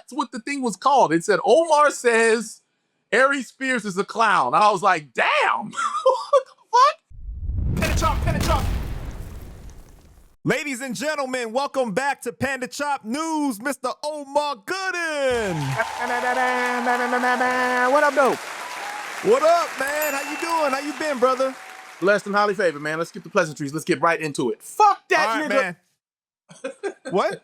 That's what the thing was called. It said, Omar says Aries Spears is a clown. I was like, damn. What the fuck? PANDA CHOP, PANDA CHOP. Ladies and gentlemen, welcome back to PANDA CHOP News, Mr. Omar Gooding. What up, though? What up, man? How you doing? How you been, brother? Blessed and highly favored, man. Let's skip the pleasantries. Let's get right into it. Fuck that All right, nigga. man. What?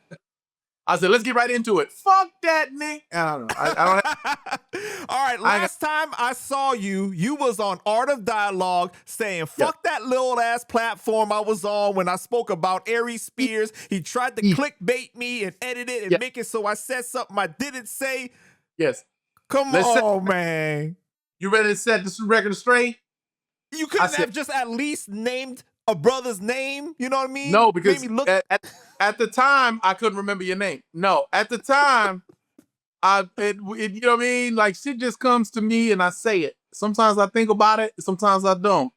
I said, let's get right into it. Fuck that nigga. I don't know. I don't All right, last time I saw you, you was on Art of Dialogue saying, fuck that little ass platform I was on when I spoke about Aries Spears. He tried to clickbait me and edit it and make it so I said something I didn't say. Yes. Come on, man. You ready to set this record straight? You couldn't have just at least named a brother's name, you know what I mean? No, because look at the time, I couldn't remember your name. No, at the time, you know what I mean? Like, shit just comes to me and I say it. Sometimes I think about it, sometimes I don't.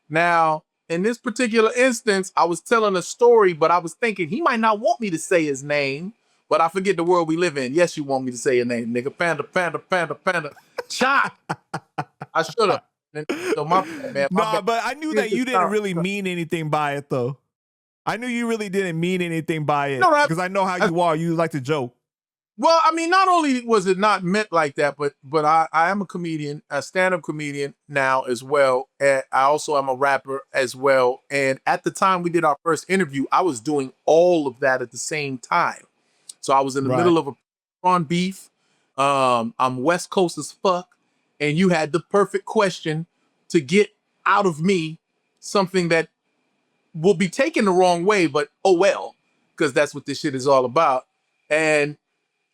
Now, in this particular instance, I was telling a story, but I was thinking he might not want me to say his name, but I forget the world we live in. Yes, you want me to say your name, nigga. Panda Chop. I should have. So man, but I knew that you didn't really mean anything by it, though. I knew you really didn't mean anything by it because I know how you are. You like to joke. Well, I mean, not only was it not meant like that, but I am a comedian, a stand-up comedian now as well. And I also am a rapper as well. And at the time we did our first interview, I was doing all of that at the same time. So I was in the middle of a on beef. I'm West Coast as fuck. And you had the perfect question to get out of me something that will be taken the wrong way, but oh well, because that's what this shit is all about. And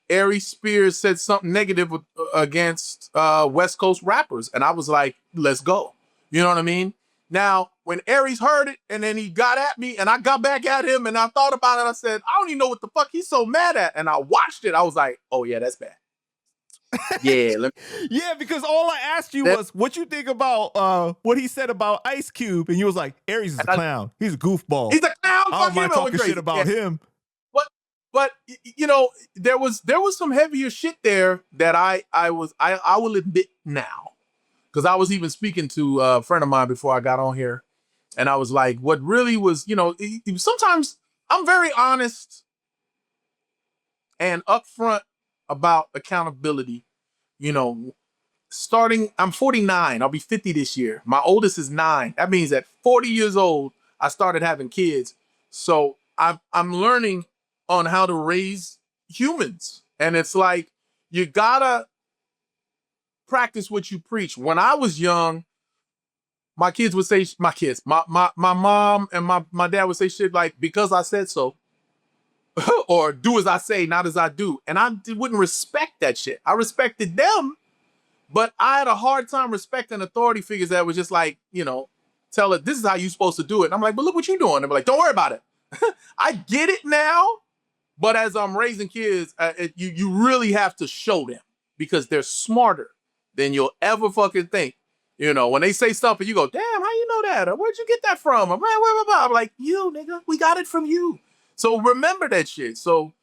Aries Spears said something negative against West Coast rappers. And I was like, let's go. You know what I mean? Now, when Aries heard it and then he got at me and I got back at him and I thought about it, I said, I don't even know what the fuck he's so mad at. And I watched it. I was like, oh yeah, that's bad. Yeah, yeah, because all I asked you was what you think about what he said about Ice Cube, and you was like, Aries is a clown. He's a goofball. He's a clown. I don't mind talking shit about him. But you know, there was some heavier shit there that I will admit now, because I was even speaking to a friend of mine before I got on here, and I was like, what really was, you know, sometimes I'm very honest and upfront about accountability. You know, I'm 49, I'll be 50 this year. My oldest is 9. That means at 40 years old, I started having kids. So I'm learning on how to raise humans. And it's like, you gotta practice what you preach. When I was young, my kids would say, my mom and my dad would say shit like, because I said so. Or do as I say, not as I do. And I wouldn't respect that shit. I respected them, but I had a hard time respecting authority figures that was just like, you know, tell it, this is how you're supposed to do it. And I'm like, but look what you're doing. And they're like, don't worry about it. I get it now, but as I'm raising kids, you really have to show them because they're smarter than you'll ever fucking think. You know, when they say stuff and you go, damn, how you know that? Or where'd you get that from? I'm like, you, nigga, we got it from you. So remember that shit. So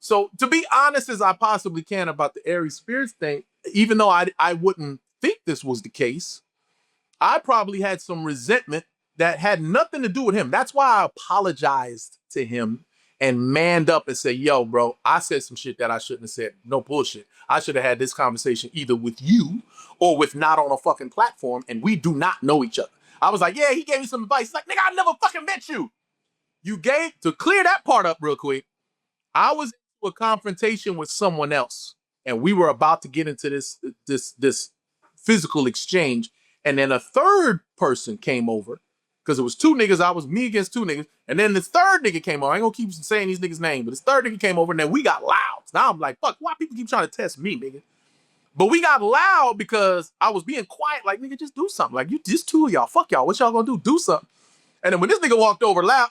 to be honest as I possibly can about the Aries Spears thing, even though I wouldn't think this was the case, I probably had some resentment that had nothing to do with him. That's why I apologized to him and manned up and said, yo, bro, I said some shit that I shouldn't have said. No bullshit. I should have had this conversation either with you or with not on a fucking platform, and we do not know each other. I was like, yeah, he gave me some advice. He's like, nigga, I never fucking met you. To clear that part up real quick, I was in a confrontation with someone else, and we were about to get into this physical exchange, and then a third person came over, because it was two niggas. I was me against two niggas, and then this third nigga came over. I ain't gonna keep saying these niggas' names, but this third nigga came over, and then we got loud. Now I'm like, fuck, why people keep trying to test me, nigga? But we got loud because I was being quiet, like, nigga, just do something. Like, you just two of y'all, fuck y'all, what y'all gonna do? Do something. And then when this nigga walked over loud,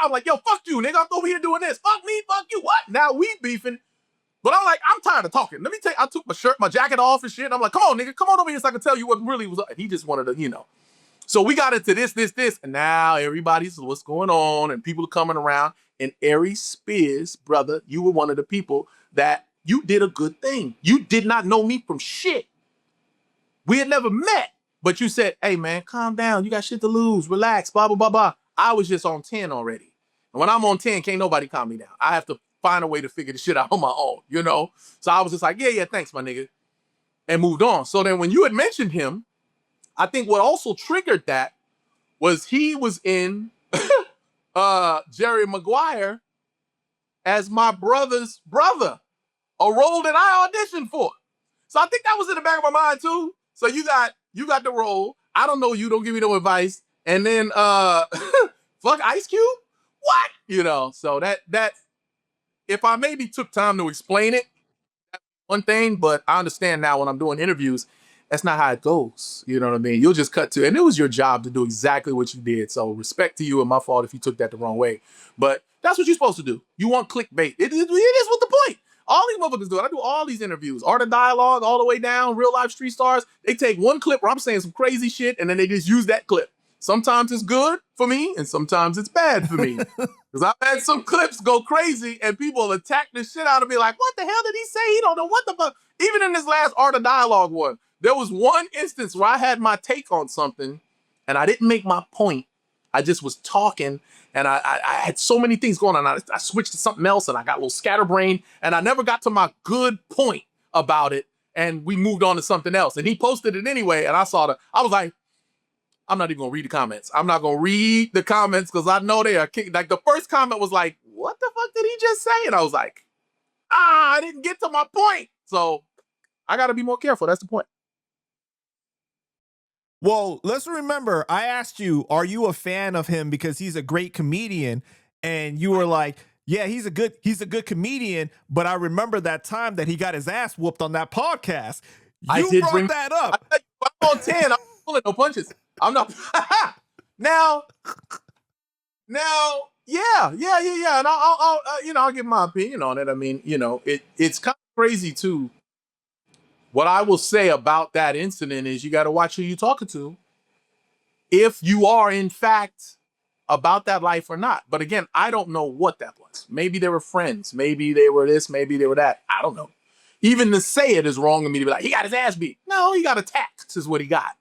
I'm like, yo, fuck you, nigga. I'm over here doing this. Fuck me, fuck you. What? Now we beefing. But I'm like, I'm tired of talking. Let me tell you, I took my shirt, my jacket off and shit. I'm like, come on, nigga. Come on over here so I can tell you what really was up. And he just wanted to, you know. So we got into this. And now everybody's what's going on. And people are coming around. And Aries Spears, brother, you were one of the people that you did a good thing. You did not know me from shit. We had never met, but you said, hey man, calm down. You got shit to lose. Relax, blah, blah, blah, blah. I was just on 10 already. And when I'm on 10, can't nobody calm me down. I have to find a way to figure the shit out on my own, you know? So I was just like, yeah, thanks, my nigga. And moved on. So then when you had mentioned him, I think what also triggered that was he was in Jerry Maguire as my brother's brother, a role that I auditioned for. So I think that was in the back of my mind too. So you got the role. I don't know you, don't give me no advice. And then fuck Ice Cube? What? You know, so that if I maybe took time to explain it, one thing, but I understand now when I'm doing interviews, that's not how it goes. You know what I mean? You'll just cut to, and it was your job to do exactly what you did. So respect to you, and my fault if you took that the wrong way. But that's what you're supposed to do. You want clickbait. It is what the point. All these motherfuckers do it. I do all these interviews, Art of Dialogue, all the way down, real life street stars. They take one clip where I'm saying some crazy shit, and then they just use that clip. Sometimes it's good for me, and sometimes it's bad for me. Because I've had some clips go crazy, and people attack the shit out of me like, what the hell did he say? He don't know what the fuck. Even in this last Art of Dialogue one, there was one instance where I had my take on something, and I didn't make my point. I just was talking, and I had so many things going on. I switched to something else, and I got a little scatterbrained, and I never got to my good point about it, and we moved on to something else. And he posted it anyway, and I was like, I'm not even gonna read the comments. I'm not gonna read the comments because I know they are kicking. Like the first comment was like, what the fuck did he just say? And I was like, I didn't get to my point. So I gotta be more careful. That's the point. Well, let's remember, I asked you, are you a fan of him because he's a great comedian? And you were like, yeah, he's a good comedian, but I remember that time that he got his ass whooped on that podcast. You brought that up. I'm on 10. I'm pulling no punches. I'm not. now, yeah. And I'll give my opinion on it. I mean, it's kind of crazy too. What I will say about that incident is you got to watch who you're talking to. If you are in fact about that life or not. But again, I don't know what that was. Maybe they were friends. Maybe they were this. Maybe they were that. I don't know. Even to say it is wrong of me to be like, he got his ass beat. No, he got attacked is what he got.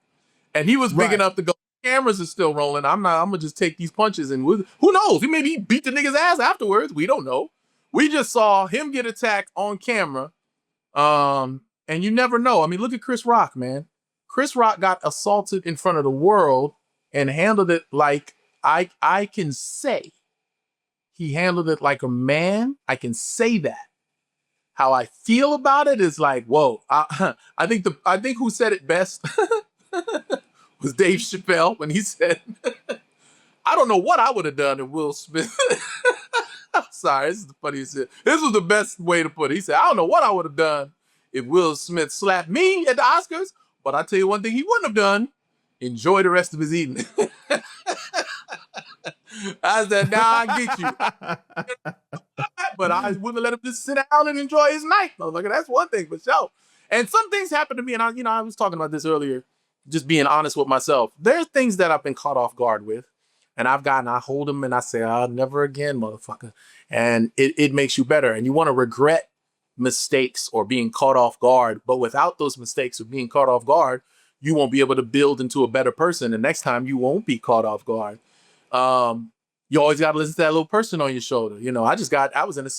And he was big enough to go, cameras are still rolling. I'm going to just take these punches and who knows? He maybe beat the nigga's ass afterwards. We don't know. We just saw him get attacked on camera. And you never know. I mean, look at Chris Rock, man. Chris Rock got assaulted in front of the world and handled it like I can say he handled it like a man. I can say that. How I feel about it is like, whoa. I think who said it best was Dave Chappelle when he said, I don't know what I would have done if Will Smith. I'm sorry, this is the funniest shit. This was the best way to put it. He said, I don't know what I would have done if Will Smith slapped me at the Oscars, but I'll tell you one thing he wouldn't have done. Enjoy the rest of his evening. I said, I get you. But I wouldn't let him just sit down and enjoy his night. Motherfucker, that's one thing for sure. And some things happen to me, and I was talking about this earlier, just being honest with myself. There's things that I've been caught off guard with, and I hold them and I say, never again, motherfucker. And it makes you better. And you want to regret mistakes or being caught off guard, but without those mistakes or being caught off guard, you won't be able to build into a better person. And next time you won't be caught off guard. You always got to listen to that little person on your shoulder. I was in a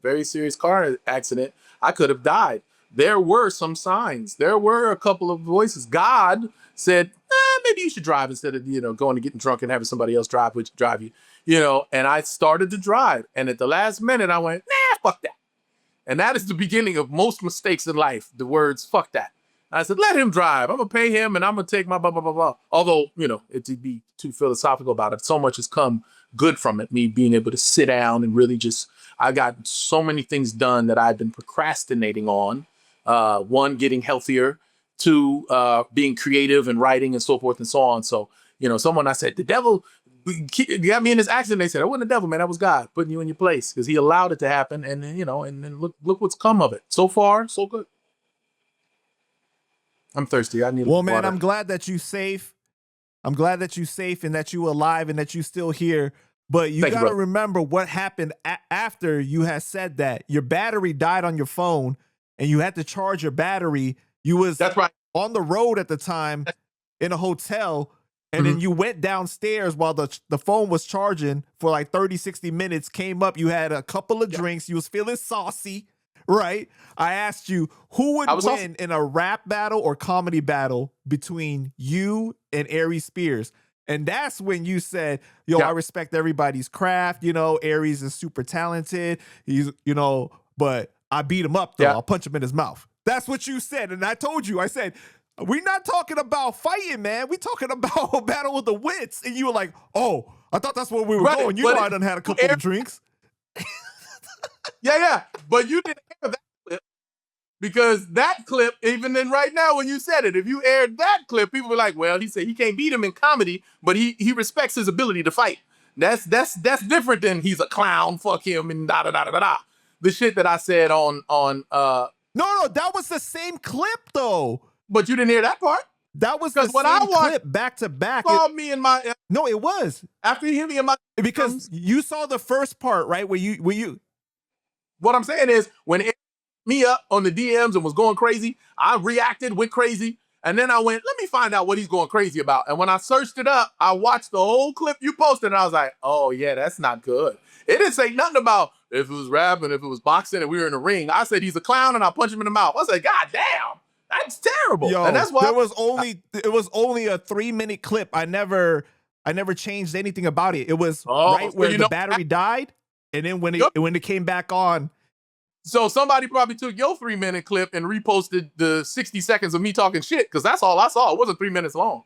very serious car accident. I could have died. There were some signs. There were a couple of voices. God said, maybe you should drive instead of, going and getting drunk and having somebody else drive you. And I started to drive. And at the last minute, I went, fuck that. And that is the beginning of most mistakes in life. The words, fuck that. I said, let him drive. I'm going to pay him and I'm going to take my blah, blah, blah, blah. Although, to be too philosophical about it, so much has come good from it. Me being able to sit down and really I got so many things done that I've been procrastinating on. One, getting healthier. Two, being creative and writing and so forth and so on. So, someone I said, the devil got me in this accident. They said, it wasn't the devil, man. That was God putting you in your place because he allowed it to happen. And then, and then look what's come of it. So far, so good. I'm thirsty. I need water. Man, I'm glad that you're safe. I'm glad that you're safe and that you're alive and that you're still here. But you Thank you, got to brother. remember what happened after you had said that. Your battery died on your phone and you had to charge your battery. You was That's right. on the road at the time in a hotel, and then you went downstairs while the phone was charging for like 30, 60 minutes, came up, you had a couple of drinks, you was feeling saucy, right? I asked you, who would win saucy in a rap battle or comedy battle between you and Aries Spears? And that's when you said, yo, I respect everybody's craft. You know, Aries is super talented. He's, you know, but I beat him up, though. I'll punch him in his mouth. That's what you said. And I told you, I said, we're not talking about fighting, man. We're talking about a battle with the wits. And you were like, oh, I thought that's where we were going. You know, I done had a couple of drinks. Yeah. But you didn't hear that clip, because that clip, even then right now when you said it, if you aired that clip, people were like, well, he said he can't beat him in comedy, but he respects his ability to fight. That's different than he's a clown, fuck him, and da-da-da-da-da. The shit that I said on No, that was the same clip, though. But you didn't hear that part? That was the same clip back to back. Me in my No, it was. After you hit me in my because you saw the first part, right? Where you What I'm saying is, when it me up on the DMs and was going crazy, I reacted, went crazy, and then I went, let me find out what he's going crazy about. And when I searched it up, I watched the whole clip you posted, and I was like, oh yeah, that's not good. It didn't say nothing about if it was rapping, if it was boxing, and we were in the ring. I said he's a clown, and I punched him in the mouth. I said, God damn, that's terrible. Yo, and that's why it was only a 3-minute clip. I never changed anything about it. It was right where the battery died, and then when it came back on. So somebody probably took your 3-minute clip and reposted the 60 seconds of me talking shit, because that's all I saw. It wasn't 3 minutes long.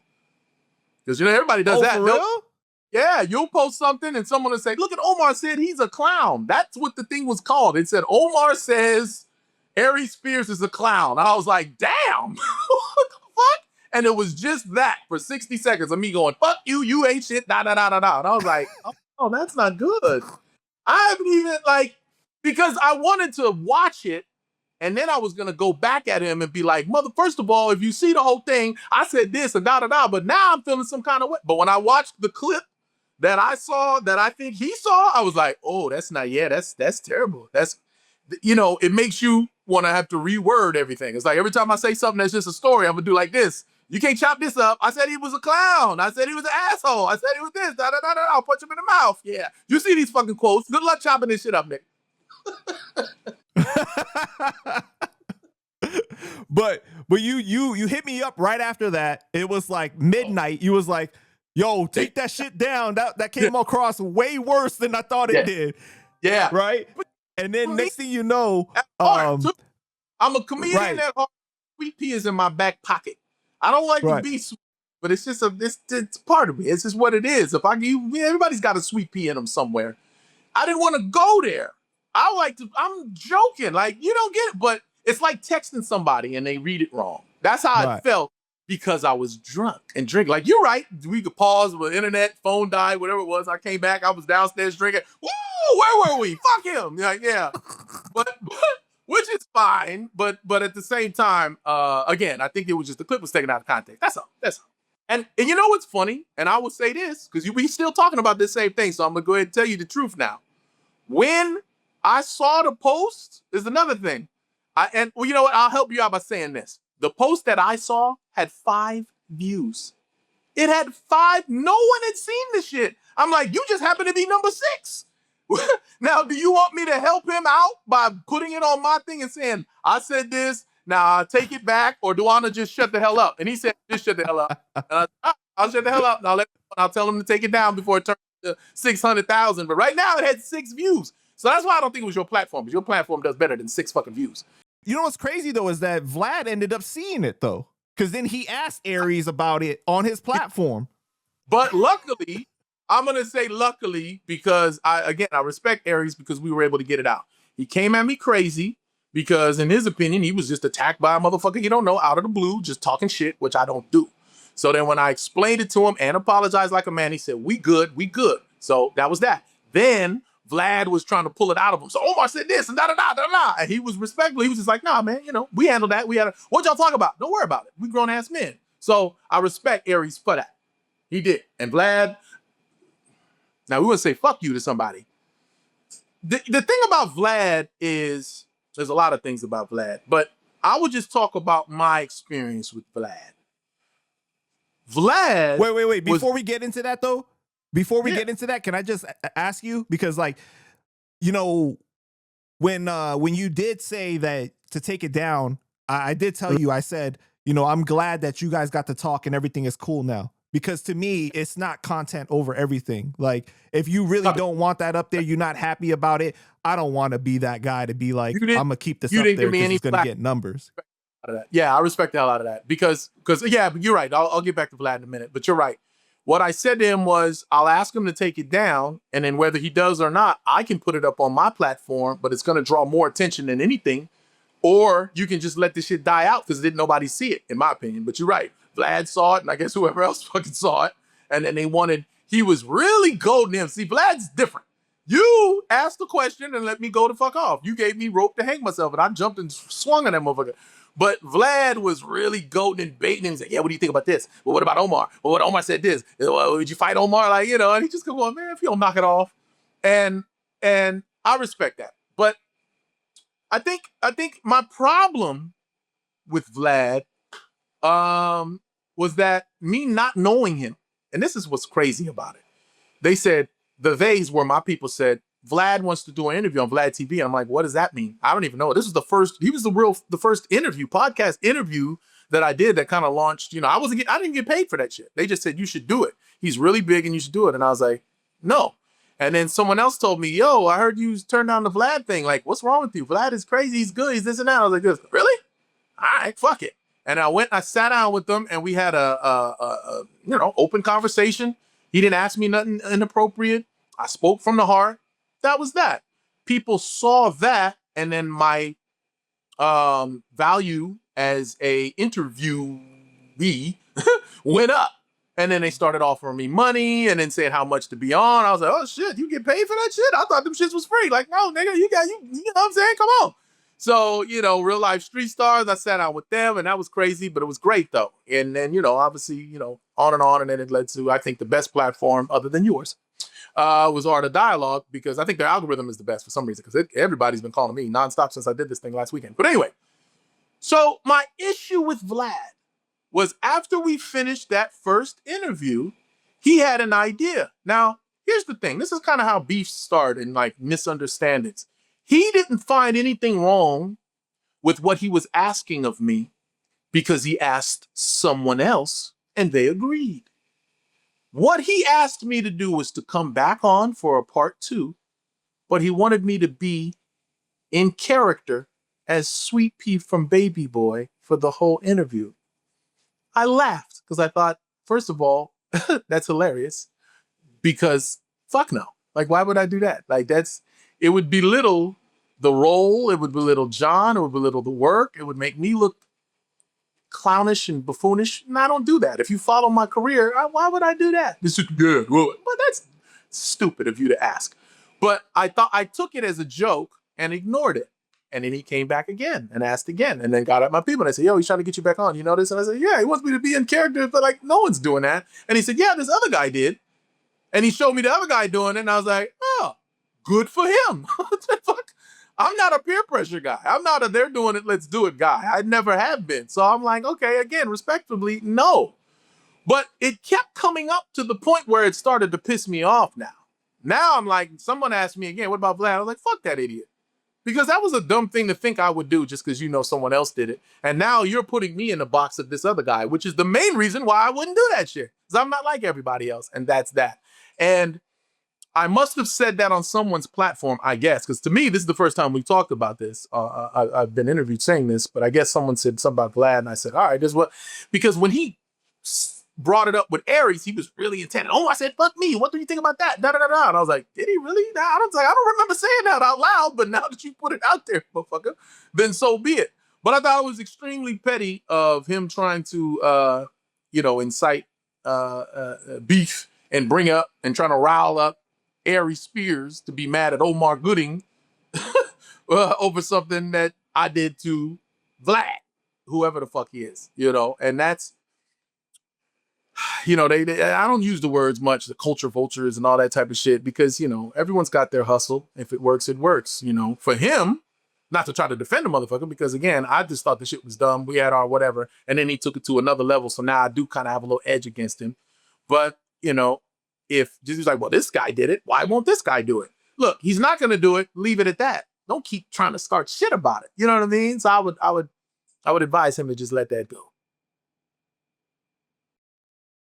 Because, you know, everybody does that. For real? Yeah, you'll post something and someone will say, look at Omar said he's a clown. That's what the thing was called. It said, Omar says Aries Spears is a clown. And I was like, damn, what the fuck? And it was just that for 60 seconds of me going, fuck you, you ain't shit, da-da-da-da-da. And I was like, oh, that's not good. I haven't even, like, because I wanted to watch it, and then I was going to go back at him and be like, first of all, if you see the whole thing, I said this and da-da-da, but now I'm feeling some kind of way. But when I watched the clip that I saw, that I think he saw, I was like, oh, that's terrible. That's, you know, it makes you want to have to reword everything. It's like every time I say something that's just a story, I'm going to do like this. You can't chop this up. I said he was a clown. I said he was an asshole. I said he was this, da-da-da-da. I'll punch him in the mouth. Yeah. You see these fucking quotes. Good luck chopping this shit up, Nick. but you hit me up right after that. It was like midnight. You was like, yo, take that shit down. That came across way worse than I thought it did. Yeah. Right? And then next thing you know, I'm a comedian that sweet pea is in my back pocket. I don't like to be sweet, but it's just it's part of me. It's just what it is. Everybody's got a sweet pea in them somewhere. I didn't want to go there. I'm joking. Like, you don't get it, but it's like texting somebody and they read it wrong. That's how I felt, because I was drunk and drinking. Like, you're right. We could pause with internet, phone died, whatever it was. I came back. I was downstairs drinking. Woo! Where were we? Fuck him. Like, yeah. but which is fine. But at the same time, again, I think it was just the clip was taken out of context. That's all. And you know what's funny? And I will say this, because we still talking about this same thing. So I'm going to go ahead and tell you the truth now. When I saw the post, is another thing. You know what? I'll help you out by saying this. The post that I saw had 5 views. It had 5. No one had seen the shit. I'm like, you just happen to be number 6. Now, do you want me to help him out by putting it on my thing and saying, I said this, now I'll take it back, or do I want to just shut the hell up? And he said, just shut the hell up. And I'll shut the hell up. And I'll tell him to take it down before it turns to 600,000. But right now it had 6 views. So that's why I don't think it was your platform, because your platform does better than 6 fucking views. You know what's crazy, though, is that Vlad ended up seeing it, though, because then he asked Aries about it on his platform. But luckily, I'm going to say luckily, because I respect Aries, because we were able to get it out. He came at me crazy because, in his opinion, he was just attacked by a motherfucker he don't know out of the blue, just talking shit, which I don't do. So then when I explained it to him and apologized like a man, he said, we good. So that was that. Then Vlad was trying to pull it out of him. So Omar said this and da-da-da-da-da. And he was respectful. He was just like, nah, man, you know, we handled that. What y'all talk about? Don't worry about it. We grown ass men. So I respect Aries for that. He did. And Vlad, Now, we wouldn't say fuck you to somebody. The thing about Vlad is, there's a lot of things about Vlad, but I would just talk about my experience with Vlad. Vlad Wait. was, Before we get into that, though, before we yeah, get into that, can I just ask you? Because, like, you know, when you did say that to take it down, I did tell you, I said, you know, I'm glad that you guys got to talk and everything is cool now. Because to me, it's not content over everything. Like, if you really don't want that up there, you're not happy about it, I don't want to be that guy to be like, you didn't, I'm going to keep this you up didn't there give me because any it's going to flack get numbers. out of that. Yeah, I respect the hell out of that because yeah, but you're right. I'll get back to Vlad in a minute, but you're right. What I said to him was, I'll ask him to take it down, and then whether he does or not, I can put it up on my platform, but it's going to draw more attention than anything. Or you can just let this shit die out because didn't nobody see it, in my opinion. But you're right. Vlad saw it, and I guess whoever else fucking saw it. And then he was really goading him. See, Vlad's different. You asked the question and let me go the fuck off. You gave me rope to hang myself, and I jumped and swung on that motherfucker. But Vlad was really goading and baiting him and saying, yeah, what do you think about this? Well, what about Omar? Well, what Omar said this. Well, would you fight Omar? Like, you know, and he just go on, man, if you don't knock it off. And I respect that. But I think my problem with Vlad was that me not knowing him, and this is what's crazy about it. They said, theys were my people said, Vlad wants to do an interview on Vlad TV. I'm like, what does that mean? I don't even know. This was he was the first podcast interview that I did that kind of launched, you know, I didn't get paid for that shit. They just said, you should do it. He's really big and you should do it. And I was like, no. And then someone else told me, yo, I heard you turned down the Vlad thing. Like, what's wrong with you? Vlad is crazy. He's good. He's this and that. I was like, this, really? All right, fuck it. And I sat down with them and we had a open conversation. He didn't ask me nothing inappropriate. I spoke from the heart. That was that. People saw that, and then my value as a interviewee went up. And then they started offering me money and then saying how much to be on. I was like, oh shit, you get paid for that shit? I thought them shits was free. Like, no, nigga, you know what I'm saying? Come on. So, you know, real life street stars, I sat out with them and that was crazy, but it was great though. And then, you know, obviously, you know, on, and then it led to, I think, the best platform other than yours was Art of Dialogue, because I think their algorithm is the best for some reason, because everybody's been calling me nonstop since I did this thing last weekend. But anyway, so my issue with Vlad was after we finished that first interview, he had an idea. Now, here's the thing. This is kind of how beefs start and like misunderstandings. He didn't find anything wrong with what he was asking of me because he asked someone else and they agreed. What he asked me to do was to come back on for a part 2, but he wanted me to be in character as Sweet Pea from Baby Boy for the whole interview. I laughed because I thought, first of all, that's hilarious, because fuck no. Like, why would I do that? Like, it would belittle the role. It would belittle John. It would belittle the work. It would make me look clownish and buffoonish. And I don't do that. If you follow my career, why would I do that? This is good. Well, but that's stupid of you to ask. But I took it as a joke and ignored it. And then he came back again and asked again, and then got at my people and I said, yo, he's trying to get you back on. You know this? And I said, yeah, he wants me to be in character, but like, no one's doing that. And he said, yeah, this other guy did. And he showed me the other guy doing it. And I was like, oh, good for him. What the fuck? I'm not a peer pressure guy. I'm not a they're doing it, let's do it guy. I never have been. So I'm like, okay, again, respectfully, no. But it kept coming up to the point where it started to piss me off now. Now I'm like, someone asked me again, what about Vlad? I was like, fuck that idiot. Because that was a dumb thing to think I would do just because you know someone else did it. And now you're putting me in the box of this other guy, which is the main reason why I wouldn't do that shit. Because I'm not like everybody else. And that's that. And I must have said that on someone's platform, I guess. Because to me, this is the first time we've talked about this. I've been interviewed saying this, but I guess someone said something about Vlad. And I said, all right, this is what. Because when he brought it up with Aries, he was really intent. Oh, I said, fuck me. What do you think about that? Da, da, da, da. And I was like, did he really? Nah, I don't remember saying that out loud, but now that you put it out there, motherfucker, then so be it. But I thought it was extremely petty of him trying to, incite beef and bring up and trying to rile up Aries Spears to be mad at Omar Gooding over something that I did to Vlad, whoever the fuck he is, and that's, you know, I don't use the words much, the culture vultures and all that type of shit, because, you know, everyone's got their hustle. If it works, it works. You know, for him, not to try to defend the motherfucker, because again, I just thought the shit was dumb. We had our whatever, and then he took it to another level. So now I do kind of have a little edge against him. But, you know, if he's like, well, this guy did it, why won't this guy do it? Look, he's not going to do it. Leave it at that. Don't keep trying to start shit about it. You know what I mean? So I would advise him to just let that go.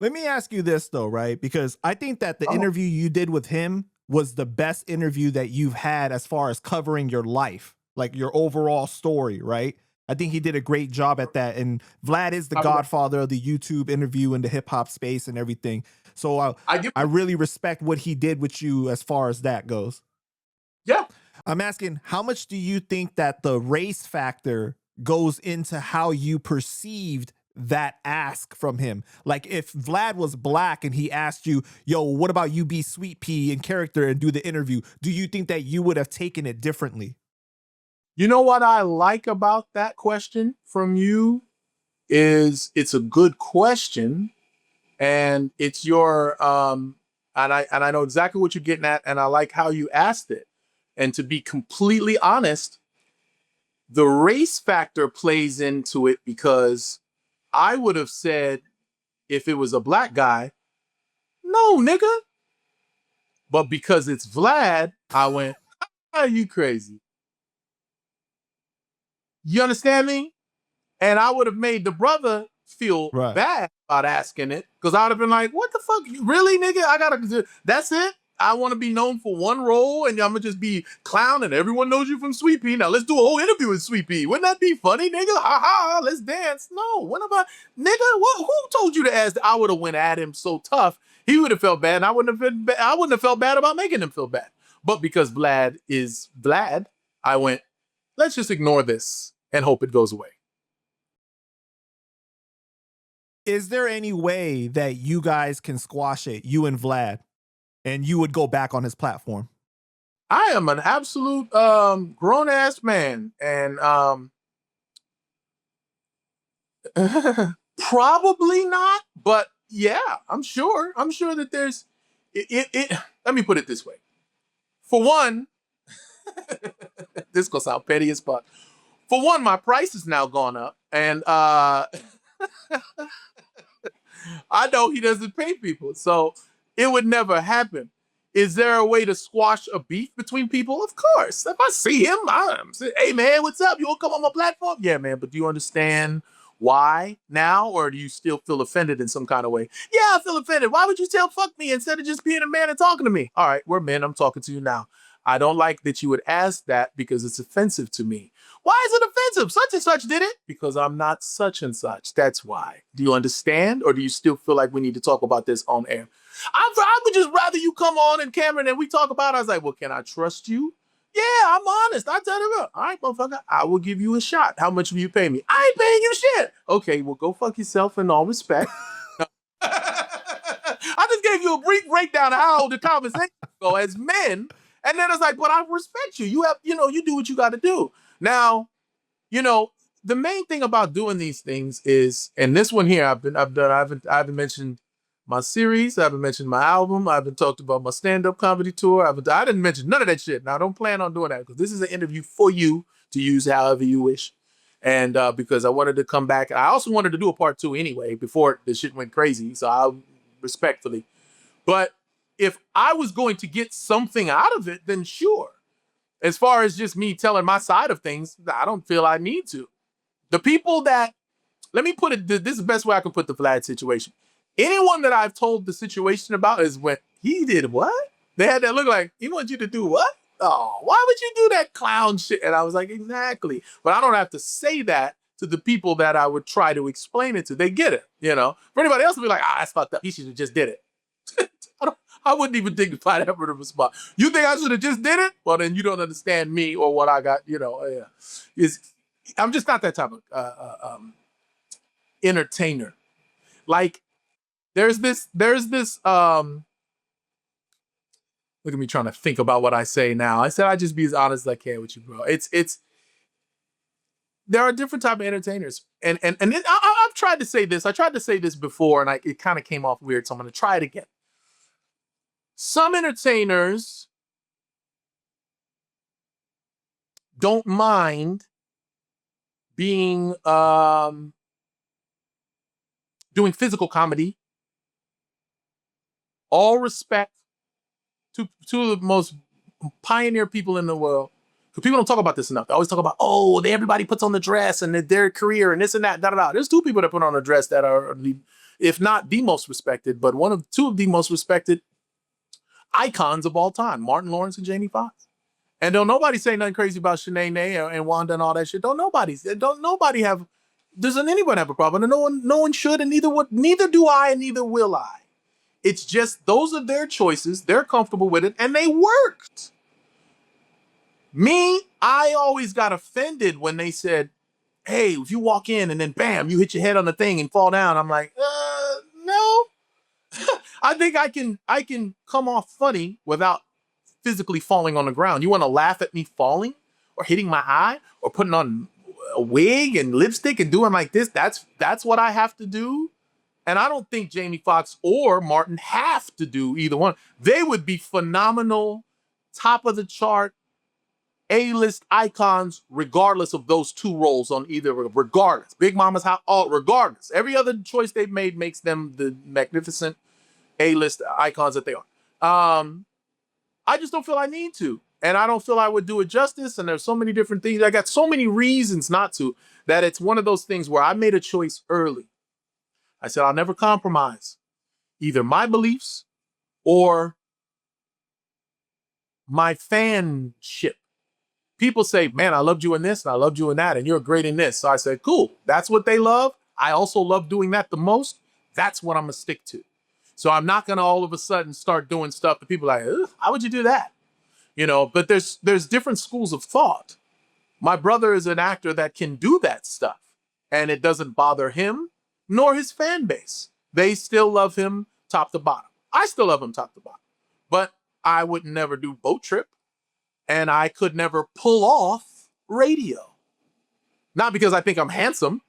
Let me ask you this though, right? Because I think that the interview you did with him was the best interview that you've had as far as covering your life, like your overall story, right? I think he did a great job at that. And Vlad is the godfather of the YouTube interview and the hip hop space and everything. So I really respect what he did with you as far as that goes. Yeah. I'm asking, how much do you think that the race factor goes into how you perceived that ask from him? Like if Vlad was black and he asked you, yo, what about you be Sweet Pea in character and do the interview? Do you think that you would have taken it differently? You know what I like about that question from you is it's a good question, and it's your and I know exactly what you're getting at, and I like how you asked it. And to be completely honest, the race factor plays into it, because I would have said, if it was a black guy, no, nigga. But because it's Vlad, I went, are you crazy? You understand me? And I would have made the brother feel bad about asking it, because I would have been like, what the fuck? Really, nigga? I gotta do, that's it? I want to be known for one role, and I'm gonna just be clown, and everyone knows you from Sweet Pea. Now let's do a whole interview with Sweet Pea. Wouldn't that be funny, nigga? Ha ha, let's dance. No, what about, nigga, who told you to ask? I would have went at him so tough, he would have felt bad, and I wouldn't have felt bad about making him feel bad. But because Vlad is Vlad, I went, let's just ignore this and hope it goes away. Is there any way that you guys can squash it, you and Vlad, and you would go back on his platform? I am an absolute grown-ass man, and probably not, but yeah, I'm sure that there's it. Let me put it this way. For one, this gonna sound petty as fuck. For one, my price has now gone up, and I know he doesn't pay people, so it would never happen. Is there a way to squash a beef between people? Of course. If I see him, I'm saying, hey man, what's up? You want to come on my platform? Yeah, man, but do you understand why now, or do you still feel offended in some kind of way? Yeah, I feel offended. Why would you tell fuck me instead of just being a man and talking to me? All right, we're men. I'm talking to you now. I don't like that you would ask that, because it's offensive to me. Why is it offensive? Such and such did it. Because I'm not such and such. That's why. Do you understand? Or do you still feel like we need to talk about this on air? I would just rather you come on and Cameron and we talk about it. I was like, well, can I trust you? Yeah, I'm honest. I tell you, all right, motherfucker, I will give you a shot. How much will you pay me? I ain't paying you shit. Okay, well, go fuck yourself in all respect. I just gave you a brief breakdown of how the conversation go as men. And then it's like, but I respect you. You have, you do what you got to do. Now, the main thing about doing these things is, and this one here, I haven't mentioned my series, I haven't mentioned my album, I haven't talked about my stand-up comedy tour, I didn't mention none of that shit. Now, I don't plan on doing that, because this is an interview for you to use however you wish. And because I wanted to come back, I also wanted to do a part 2 anyway, before the shit went crazy, so I respectfully. But if I was going to get something out of it, then sure. As far as just me telling my side of things, I don't feel I need to. The people that, let me put it, this is the best way I can put the Vlad situation. Anyone that I've told the situation about is when he did what? They had that look like, he wants you to do what? Oh, why would you do that clown shit? And I was like, exactly. But I don't have to say that to the people that I would try to explain it to. They get it, For anybody else to be like, that's fucked up. He should have just did it. I wouldn't even dignify that word of a spot. You think I should have just did it? Well, then you don't understand me or what I got, Yeah. I'm just not that type of entertainer. Like, there's this, look at me trying to think about what I say now. I said I just be as honest as I can with you, bro. There are different type of entertainers. And I've tried to say this. I tried to say this before, and it kind of came off weird, so I'm going to try it again. Some entertainers don't mind being doing physical comedy. All respect to the most pioneer people in the world. Because people don't talk about this enough. They always talk about, everybody puts on the dress and their career and this and that, da-da-da. There's two people that put on a dress that are, if not the most respected, but two of the most respected icons of all time, Martin Lawrence and Jamie Foxx. And don't nobody say nothing crazy about Shanae and Wanda and all that shit. Doesn't anyone have a problem? And no one should, and neither do I, and neither will I. It's just those are their choices. They're comfortable with it, and they worked. Me, I always got offended when they said, hey, if you walk in and then bam, you hit your head on the thing and fall down. I'm like, no. I think I can come off funny without physically falling on the ground. You want to laugh at me falling or hitting my eye or putting on a wig and lipstick and doing like this? That's what I have to do. And I don't think Jamie Foxx or Martin have to do either one. They would be phenomenal, top of the chart, A-list icons, regardless of those two roles on either, regardless. Big Mama's House, regardless. Every other choice they've made makes them the magnificent A-list icons that they are. I just don't feel I need to. And I don't feel I would do it justice. And there's so many different things. I got so many reasons not to, that it's one of those things where I made a choice early. I said, I'll never compromise either my beliefs or my fanship. People say, man, I loved you in this and I loved you in that and you're great in this. So I said, cool. That's what they love. I also love doing that the most. That's what I'm going to stick to. So I'm not going to all of a sudden start doing stuff that people are like, how would you do that? But there's different schools of thought. My brother is an actor that can do that stuff and it doesn't bother him nor his fan base. They still love him top to bottom. I still love him top to bottom, but I would never do Boat Trip and I could never pull off radio. Not because I think I'm handsome.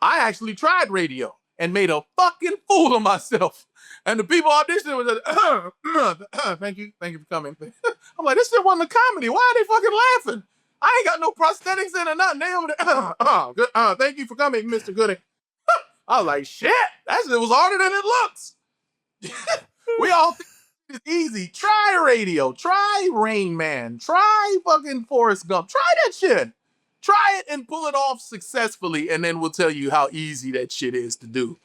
I actually tried radio and made a fucking fool of myself. And the people auditioning was like, thank you for coming. I'm like, this shit wasn't a comedy. Why are they fucking laughing? I ain't got no prosthetics in or nothing. They over there, thank you for coming, Mr. Gooding. I was like, shit, that shit was harder than it looks. We all think it's easy. Try radio. Try Rain Man. Try fucking Forrest Gump. Try that shit. Try it and pull it off successfully, and then we'll tell you how easy that shit is to do.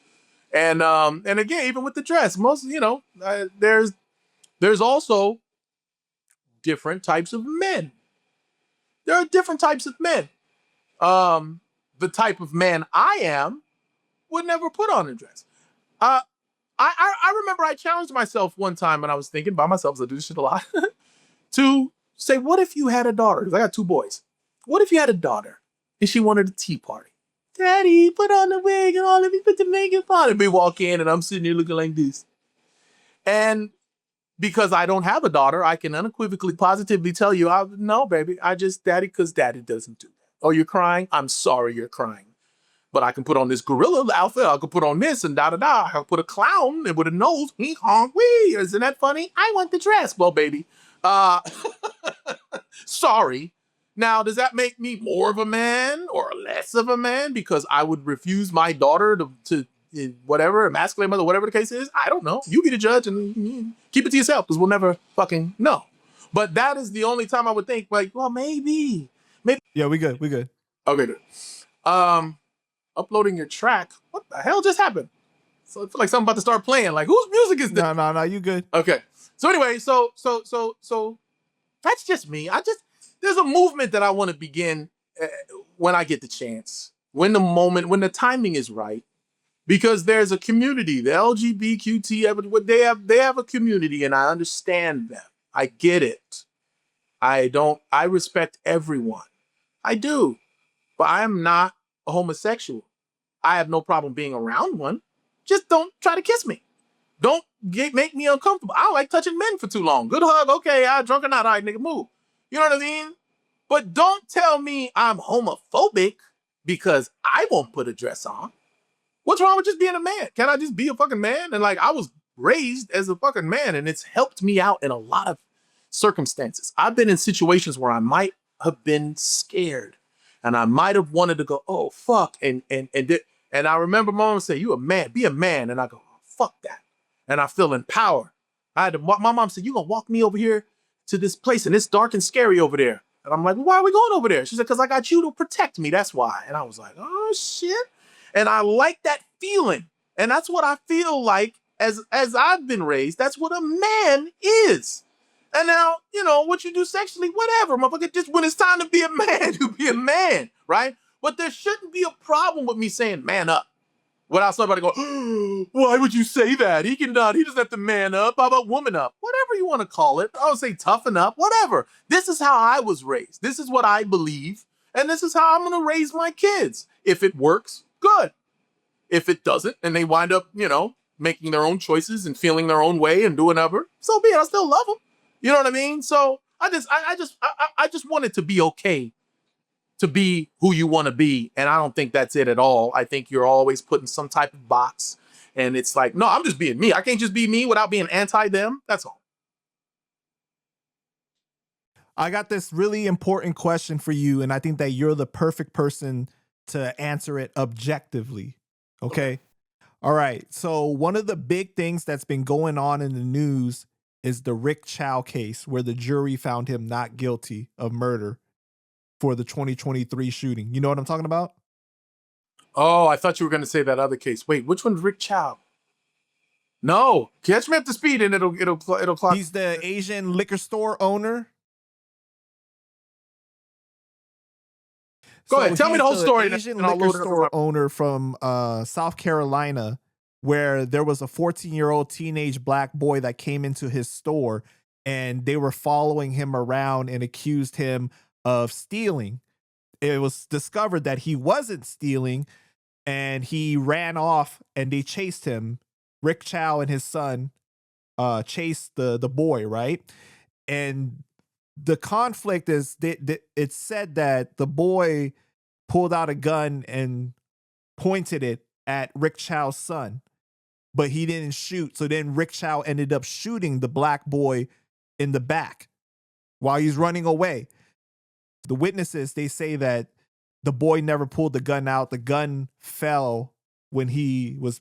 And again, even with the dress, most, there's also different types of men. There are different types of men. The type of man I am would never put on a dress. I remember I challenged myself one time when I was thinking by myself, because I do this shit a lot, to say, what if you had a daughter? Because I got two boys. What if you had a daughter and she wanted a tea party? Daddy, put on the wig and all, let me put the makeup on. And we walk in and I'm sitting here looking like this. And because I don't have a daughter, I can unequivocally, positively tell you, no, baby, daddy, because daddy doesn't do that. Oh, you're crying? I'm sorry you're crying. But I can put on this gorilla outfit. I could put on this and da-da-da. I can put a clown with a nose. Hee honk wee. Isn't that funny? I want the dress. Well, baby. Sorry. Now, does that make me more of a man or less of a man because I would refuse my daughter to whatever, emasculate mother, whatever the case is? I don't know. You be the judge and keep it to yourself because we'll never fucking know. But that is the only time I would think, like, well, maybe. Yeah, we good. Okay, good. Uploading your track. What the hell just happened? So I feel like something about to start playing. Like, whose music is this? No, you good. Okay. So anyway, so that's just me. There's a movement that I want to begin when I get the chance, when the timing is right, because there's a community, the LGBTQ, they have a community, and I understand them. I get it. I respect everyone. I do, but I am not a homosexual. I have no problem being around one. Just don't try to kiss me. Don't make me uncomfortable. I don't like touching men for too long. Good hug, okay, drunk or not, all right, nigga, move. You know what I mean? But don't tell me I'm homophobic because I won't put a dress on. What's wrong with just being a man? Can I just be a fucking man? And like, I was raised as a fucking man, and it's helped me out in a lot of circumstances. I've been in situations where I might have been scared, and I might have wanted to go, oh fuck, and I remember mom say, "You a man, be a man," and I go, oh, fuck that, and I feel empowered. I had to. My mom said, "You gonna walk me over here to this place, and it's dark and scary over there." And I'm like, well, "Why are we going over there?" She said, "Because I got you to protect me. That's why." And I was like, "Oh shit." And I like that feeling. And that's what I feel like as I've been raised. That's what a man is. And now, you know, what you do sexually, whatever, motherfucker. Just when it's time to be a man, you be a man, right? But there shouldn't be a problem with me saying man up. Without somebody going, oh, why would you say that? He doesn't have to man up. How about woman up? Whatever you want to call it. I would say toughen up, whatever. This is how I was raised. This is what I believe. And this is how I'm going to raise my kids. If it works, good. If it doesn't, and they wind up, you know, making their own choices and feeling their own way and doing whatever, so be it. I still love them. You know what I mean? So I just want it to be okay to be who you want to be. And I don't think that's it at all. I think you're always put in some type of box. And it's like, no, I'm just being me. I can't just be me without being anti them. That's all. I got this really important question for you, and I think that you're the perfect person to answer it objectively. Okay. All right. So one of the big things that's been going on in the news is the Rick Chow case, where the jury found him not guilty of murder for the 2023 shooting. You know what I'm talking about? Oh, I thought you were going to say that other case. Wait, which one's Rick Chow? No, catch me up to speed and it'll clock. He's the Asian liquor store owner. Go ahead, tell me the whole story. Asian liquor store owner from South Carolina, where there was a 14-year-old teenage black boy that came into his store, and they were following him around and accused him of stealing. It was discovered that he wasn't stealing, and he ran off, and they chased him. Rick Chow and his son chased the boy, right? And the conflict is it's said that the boy pulled out a gun and pointed it at Rick Chow's son, but he didn't shoot. So then Rick Chow ended up shooting the black boy in the back while he's running away. The witnesses, they say that the boy never pulled the gun out. The gun fell when he was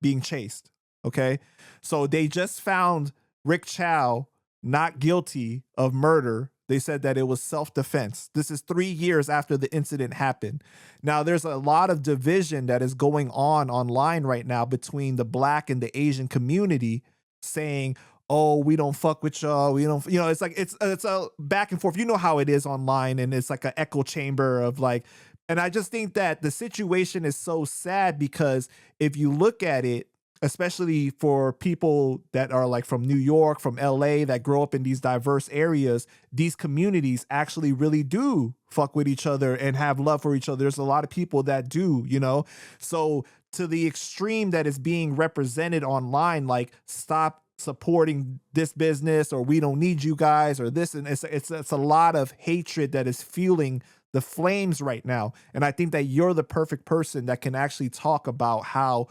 being chased. Okay. So they just found Rick Chow not guilty of murder. They said that it was self-defense. This is 3 years after the incident happened. Now, there's a lot of division that is going on online right now between the black and the Asian community, saying, oh, we don't fuck with y'all. We don't, you know, it's like, it's a back and forth. You know how it is online, and it's like an echo chamber of like, and I just think that the situation is so sad, because if you look at it, especially for people that are like from New York, from LA, that grow up in these diverse areas, these communities actually really do fuck with each other and have love for each other. There's a lot of people that do, you know? So to the extreme that is being represented online, like stop supporting this business, or we don't need you guys, or this, and it's a lot of hatred that is fueling the flames right now. And I think that you're the perfect person that can actually talk about how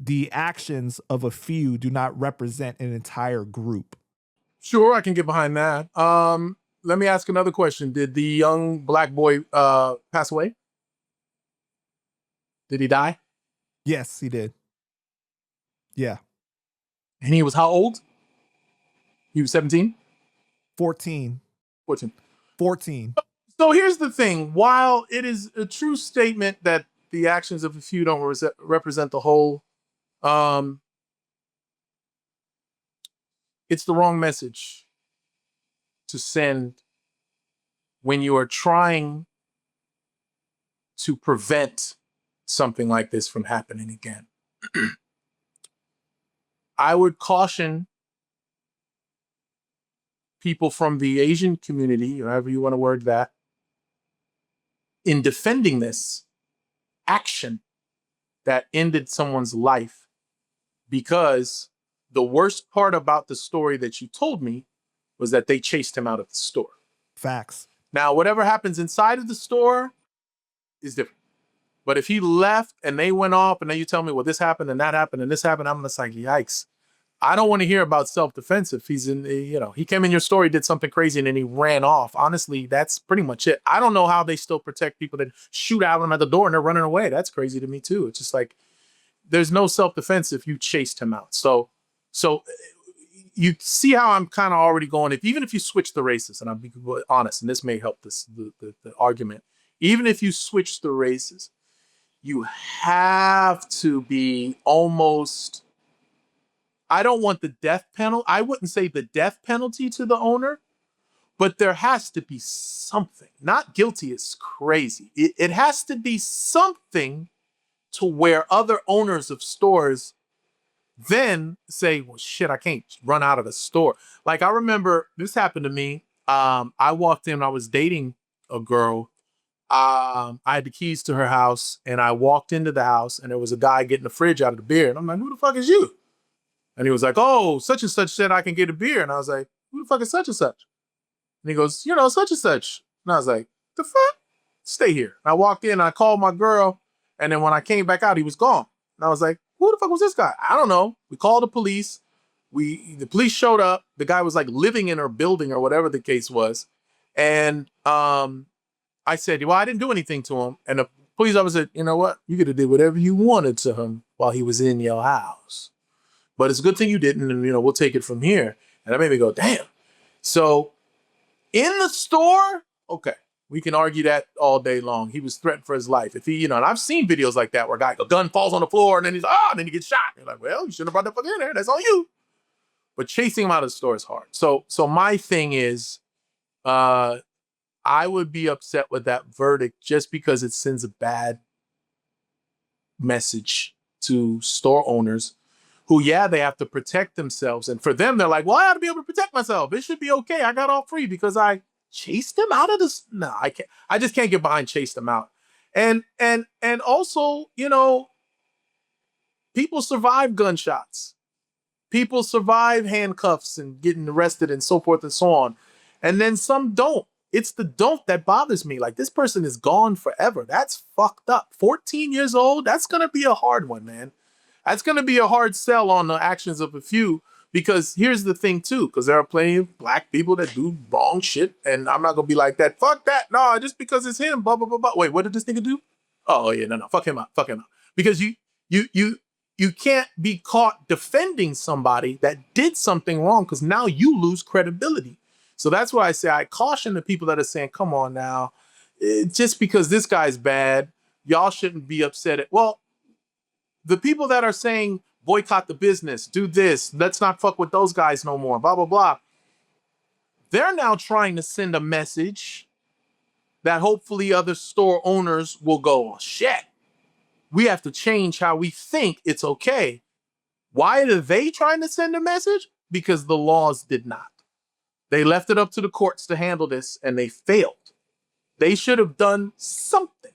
the actions of a few do not represent an entire group. Sure, I can get behind that. Let me ask another question. Did the young black boy pass away? Did he die? Yes, he did. Yeah. And he was how old? He was 17? 14. 14. 14. So here's the thing. While it is a true statement that the actions of a few don't represent the whole, it's the wrong message to send when you are trying to prevent something like this from happening again. I would caution people from the Asian community, or however you want to word that, in defending this action that ended someone's life, because the worst part about the story that you told me was that they chased him out of the store. Facts. Now, whatever happens inside of the store is different. But if he left and they went off and then you tell me, well, this happened and that happened and this happened, I'm just like, yikes. I don't want to hear about self-defense if he's in, he came in your story, did something crazy, and then he ran off. Honestly, that's pretty much it. I don't know how they still protect people that shoot at them at the door and they're running away. That's crazy to me too. It's just like, there's no self-defense if you chased him out. So you see how I'm kind of already going. Even if you switch the races, and I'll be honest, and this may help the argument. Even if you switch the races, you have to be almost. I don't want the death penalty. I wouldn't say the death penalty to the owner, but there has to be something. Not guilty is crazy. It has to be something to where other owners of stores then say, well, shit, I can't run out of the store. Like, I remember this happened to me. I walked in, I was dating a girl. I had the keys to her house, and I walked into the house, and there was a guy getting the fridge out of the beer. And I'm like, who the fuck is you? And he was like, oh, such and such said I can get a beer. And I was like, who the fuck is such and such? And he goes, such and such. And I was like, the fuck? Stay here. And I walked in, I called my girl. And then when I came back out, he was gone. And I was like, who the fuck was this guy? I don't know. We called the police. The police showed up. The guy was like living in her building or whatever the case was. And I said, well, I didn't do anything to him. And the police officer said, you know what? You could have did whatever you wanted to him while he was in your house. But it's a good thing you didn't, and we'll take it from here. And that made me go, damn. So in the store, okay, we can argue that all day long. He was threatened for his life. If he, and I've seen videos like that where a gun falls on the floor and then and then he gets shot. You're like, well, you shouldn't have brought that fucker in there. That's on you. But chasing him out of the store is hard. So my thing is, I would be upset with that verdict just because it sends a bad message to store owners who, they have to protect themselves. And for them, they're like, well, I ought to be able to protect myself. It should be okay. I got off free because I chased them out of this. No, I can't. I just can't get behind chase them out. And also, people survive gunshots. People survive handcuffs and getting arrested and so forth and so on. And then some don't. It's the don't that bothers me. Like, this person is gone forever. That's fucked up. 14 years old, that's going to be a hard one, man. That's going to be a hard sell on the actions of a few, because here's the thing too, because there are plenty of black people that do wrong shit, and I'm not going to be like that. Fuck that. No, just because it's him, blah, blah, blah, blah. Wait, what did this nigga do? Oh, yeah, no. Fuck him up. Because you can't be caught defending somebody that did something wrong, because now you lose credibility. So that's why I say I caution the people that are saying, come on now, just because this guy's bad, y'all shouldn't be upset. Well, the people that are saying boycott the business, do this, let's not fuck with those guys no more, blah, blah, blah. They're now trying to send a message that hopefully other store owners will go, oh, shit, we have to change how we think it's okay. Why are they trying to send a message? Because the laws did not. They left it up to the courts to handle this, and they failed. They should have done something.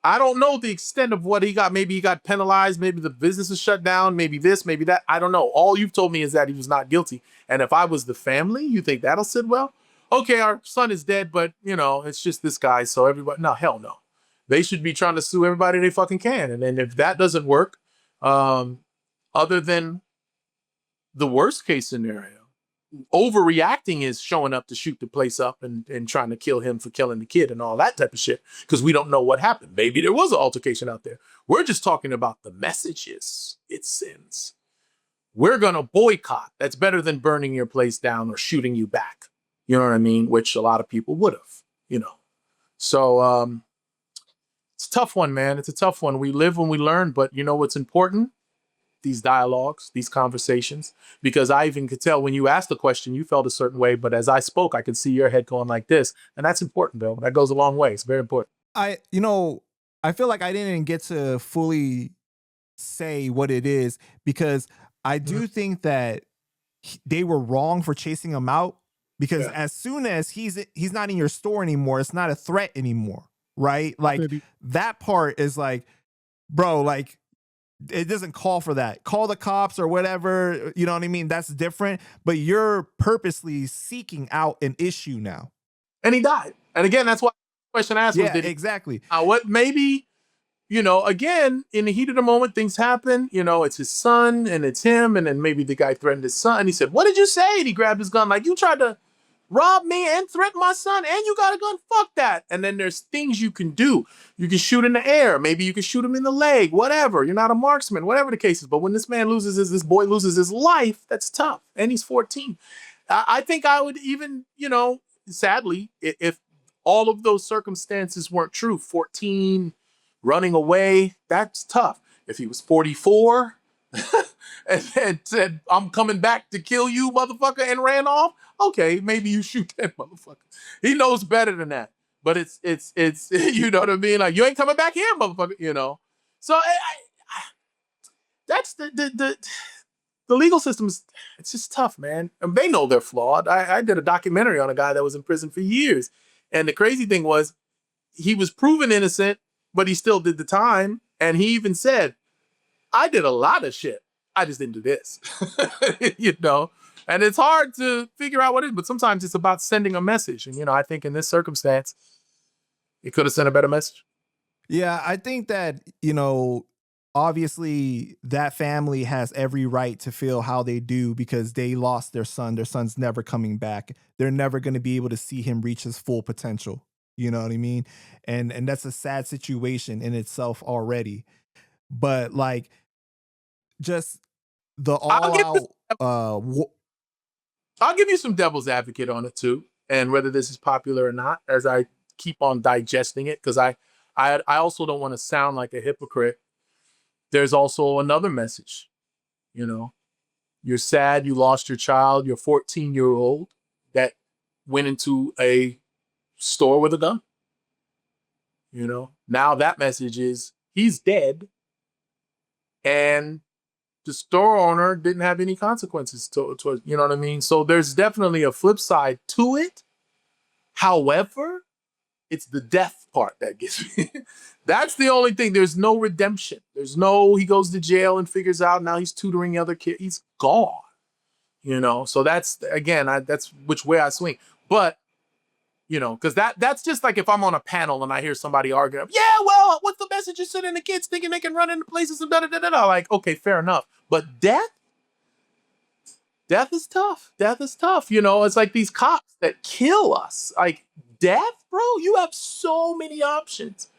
I don't know the extent of what he got. Maybe he got penalized. Maybe the business is shut down. Maybe this, maybe that. I don't know. All you've told me is that he was not guilty. And if I was the family, you think that'll sit well? Okay, our son is dead, but, it's just this guy. So everybody, no, hell no. They should be trying to sue everybody they fucking can. And then if that doesn't work, other than the worst case scenario, overreacting is showing up to shoot the place up and trying to kill him for killing the kid and all that type of shit, because we don't know what happened. Maybe there was an altercation out there. We're just talking about the messages it sends. We're going to boycott. That's better than burning your place down or shooting you back. You know what I mean? Which a lot of people would have, So it's a tough one, man. It's a tough one. We live when we learn, but you know what's important? These dialogues, these conversations, because I even could tell when you asked the question, you felt a certain way, but as I spoke, I could see your head going like this. And that's important, Bill. That goes a long way. It's very important. I feel like I didn't get to fully say what it is, because I do think that they were wrong for chasing him out, because as soon as he's not in your store anymore, it's not a threat anymore. Right. Like, that part is like, bro, like, it doesn't call for that. Call the cops or whatever. You know what I mean? That's different. But you're purposely seeking out an issue now. And he died. And again, that's why the question asked was, did he? Exactly. What maybe again, in the heat of the moment, things happen. It's his son and it's him. And then maybe the guy threatened his son. He said, "What did you say?" And he grabbed his gun like, "You tried to rob me and threaten my son and you got a gun? Fuck that." And then there's things you can do. You can shoot in the air. Maybe you can shoot him in the leg, whatever. You're not a marksman, whatever the case is. But when this boy loses his life, that's tough. And he's 14. I think I would even, sadly, if all of those circumstances weren't true, 14, running away, that's tough. If he was 44 and said, "I'm coming back to kill you, motherfucker," and ran off, okay, maybe you shoot that motherfucker. He knows better than that. But it's you know what I mean? Like, you ain't coming back here, motherfucker, So that's the legal system it's just tough, man. And they know they're flawed. I did a documentary on a guy that was in prison for years. And the crazy thing was he was proven innocent, but he still did the time. And he even said, "I did a lot of shit. I just didn't do this." And it's hard to figure out what it is, but sometimes it's about sending a message. And, I think in this circumstance, it could have sent a better message. Yeah, I think that, obviously that family has every right to feel how they do because they lost their son. Their son's never coming back. They're never going to be able to see him reach his full potential. You know what I mean? And that's a sad situation in itself already. But like, just the I'll give you some devil's advocate on it too, and whether this is popular or not, as I keep on digesting it, because I also don't want to sound like a hypocrite. There's also another message. You're sad you lost your child, your 14-year-old that went into a store with a gun. Now that message is he's dead, and the store owner didn't have any consequences towards, you know what I mean? So there's definitely a flip side to it. However, it's the death part that gets me. That's the only thing. There's no redemption. He goes to jail and figures out now he's tutoring other kids. He's gone, So that's, again, that's which way I swing. But, because that's just like if I'm on a panel and I hear somebody arguing, "Yeah, well, what's the message you're sending the kids thinking they can run into places and da-da-da-da-da?" Like, okay, fair enough. But death is tough. Death is tough. It's like these cops that kill us. Like, death, bro, you have so many options.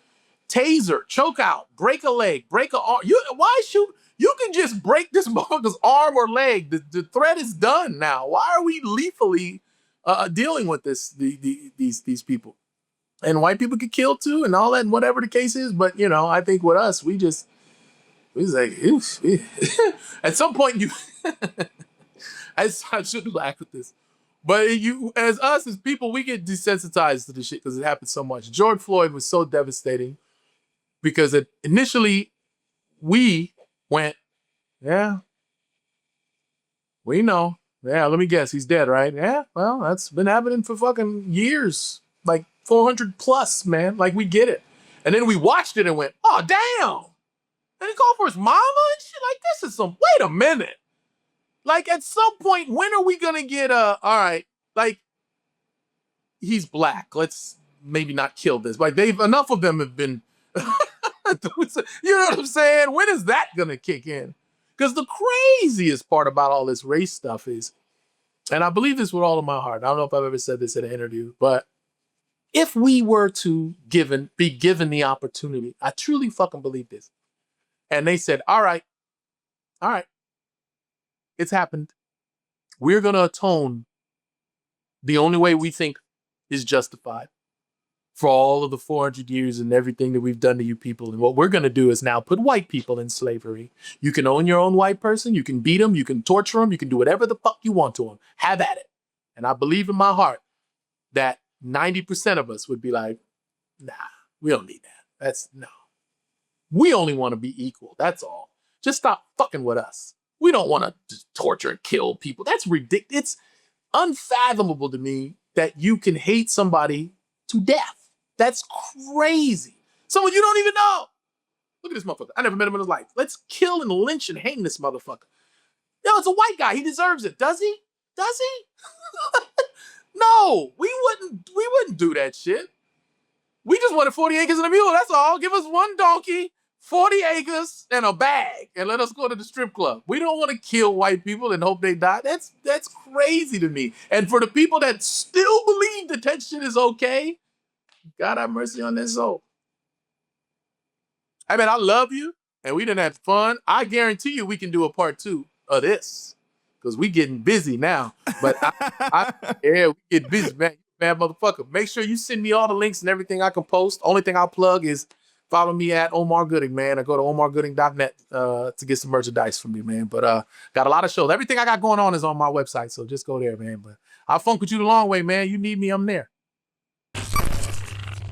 Taser, choke out, break a leg, break a arm. Why shoot? You can just break this motherfucker's arm or leg. The threat is done now. Why are we lethally dealing with these people? And white people get killed too, and all that, and whatever the case is. But I think with us, we was like, at some point I shouldn't laugh at this, but as people, we get desensitized to the shit because it happens so much. George Floyd was so devastating because initially we went, "Yeah, we know. Yeah, let me guess, he's dead, right? Yeah, well, that's been happening for fucking years, like 400 plus, man. Like, we get it." And then we watched it and went, "Oh, damn." And he called for his mama and shit. Like, this is wait a minute. Like, at some point, when are we going to get all right, like, he's black. Let's maybe not kill this. Like, enough of them have been, you know what I'm saying? When is that going to kick in? Because the craziest part about all this race stuff is, and I believe this with all of my heart, I don't know if I've ever said this in an interview, but if we were to be given the opportunity, I truly fucking believe this. And they said, all right, it's happened. We're going to atone the only way we think is justified for all of the 400 years and everything that we've done to you people. And what we're going to do is now put white people in slavery. You can own your own white person. You can beat them. You can torture them. You can do whatever the fuck you want to them. Have at it. And I believe in my heart that 90% of us would be like, "Nah, we don't need that. No. We only want to be equal. That's all. Just stop fucking with us. We don't want to torture and kill people." That's ridiculous. It's unfathomable to me that you can hate somebody to death. That's crazy. Someone you don't even know. Look at this motherfucker. I never met him in his life. Let's kill and lynch and hang this motherfucker. Yo, it's a white guy. He deserves it. Does he? Does he? No, we wouldn't do that shit. We just wanted 40 acres and a mule. That's all. Give us one donkey 40 acres and a bag and let us go to the strip club. We don't want to kill white people and hope they die. That's crazy to me. And for the people that still believe that shit is okay, God have mercy on their soul. I mean, I love you and we done had fun. I guarantee you we can do a part 2 of this because we getting busy now. But yeah, we get busy, man. Bad motherfucker. Make sure you send me all the links and everything I can post. Only thing I'll plug is follow me at Omar Gooding, man. Or go to omargooding.net to get some merchandise from me, man. But got a lot of shows. Everything I got going on is on my website, so just go there, man. But I'll funk with you the long way, man. You need me, I'm there.